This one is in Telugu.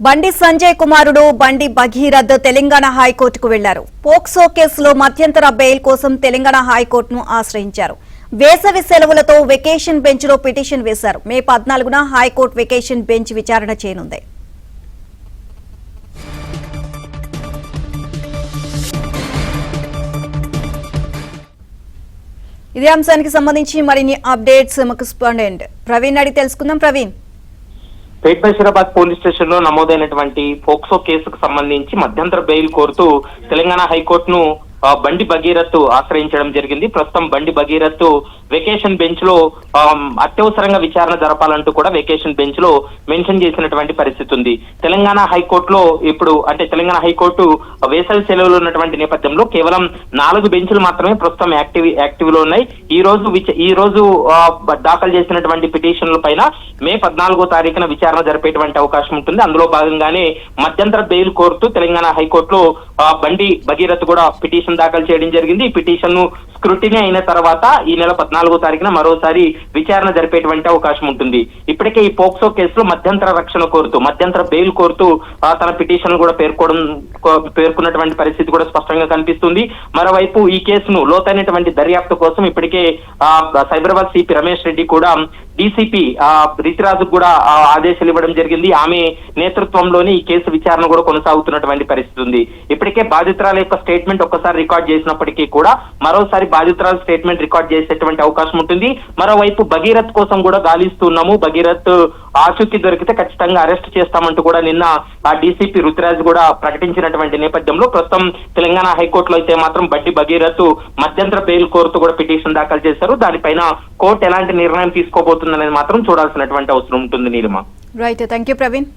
బండి సంజయ్ కుమారుడు బండి భగీరథ్ తెలంగాణ హైకోర్టుకు వెళ్లారు. పోక్సో కేసులో మధ్యంతర బెయిల్ కోసం తెలంగాణ హైకోర్టును ఆశ్రయించారు. వేసవి సెలవులతో వెకేషన్ బెంచ్ లో పిటిషన్ వేశారు. మే 14న హైకోర్టు వెకేషన్ బెంచ్ విచారణ చేయనుంది. ఇదే అంశానికి సంబంధించి మరిన్ని అప్డేట్స్ మాకు కరెస్పాండెంట్ ప్రవీణ్ అడిగి తెలుసుకుందాం. ప్రవీణ్, పేట్ బషీరాబాద్ పోలీస్ స్టేషన్ లో నమోదైనటువంటి పోక్సో కేసుకు సంబంధించి మధ్యంతర బెయిల్ కోరుతూ తెలంగాణ హైకోర్టును బండి భగీరథ్ ఆశ్రయించడం జరిగింది. ప్రస్తుతం బండి భగీరథ్ వెకేషన్ బెంచ్ లో అత్యవసరంగా విచారణ జరపాలంటూ కూడా వెకేషన్ బెంచ్ లో మెన్షన్ చేసినటువంటి పరిస్థితి ఉంది. తెలంగాణ హైకోర్టులో ఇప్పుడు తెలంగాణ హైకోర్టు వేసవి సెలవులు ఉన్నటువంటి నేపథ్యంలో కేవలం 4 బెంచ్లు మాత్రమే ప్రస్తుతం యాక్టివ్ లో ఉన్నాయి. ఈ రోజు దాఖలు చేసినటువంటి పిటిషన్ల పైన మే 14వ తారీఖున విచారణ జరిపేటువంటి అవకాశం ఉంటుంది. అందులో భాగంగానే మధ్యంతర బెయిల్ కోరుతూ తెలంగాణ హైకోర్టులో బండి భగీరథ్ కూడా పిటిషన్ దాఖలు చేయడం జరిగింది. ఈ పిటిషన్ ను స్క్రూటినీ అయిన తర్వాత ఈ నెల 14వ తారీఖున మరోసారి విచారణ జరిపేటువంటి అవకాశం ఉంటుంది. ఇప్పటికే ఈ పోక్సో కేసులో మధ్యంతర రక్షణ కోరుతూ మధ్యంతర బెయిల్ కోరుతూ తన పిటిషన్ కూడా పేర్కొన్నటువంటి పరిస్థితి కూడా స్పష్టంగా కనిపిస్తుంది. మరోవైపు ఈ కేసును లోతైనటువంటి దర్యాప్తు కోసం ఇప్పటికే సైబరాబాద్ సిపి రమేష్ రెడ్డి కూడా డీసీపీ రితిరాజు కూడా ఆదేశాలు ఇవ్వడం జరిగింది. ఆమె నేతృత్వంలోని ఈ కేసు విచారణ కూడా కొనసాగుతున్నటువంటి పరిస్థితి ఉంది. ఇప్పటికే బాధితురాల యొక్క స్టేట్మెంట్ ఒక్కసారి రికార్డ్ చేసినప్పటికీ కూడా మరోసారి బాధితురాల స్టేట్మెంట్ రికార్డ్ చేసేటువంటి అవకాశం ఉంటుంది. మరోవైపు భగీరథ్ కోసం కూడా గాలిస్తున్నాము, భగీరథ్ ఆచూకీ దొరికితే ఖచ్చితంగా అరెస్ట్ చేస్తామంటూ కూడా నిన్న ఆ డీసీపీ రుతురాజ్ కూడా ప్రకటించినటువంటి నేపథ్యంలో ప్రస్తుతం తెలంగాణ హైకోర్టులో అయితే మాత్రం బండి భగీరథ్ మధ్యంతర బెయిల్ కోరుతూ కూడా పిటిషన్ దాఖలు చేశారు. దానిపైన కోర్టు ఎలాంటి నిర్ణయం తీసుకోబోతుందనేది మాత్రం చూడాల్సినటువంటి అవసరం ఉంటుంది. Neelima, right, thank you Praveen.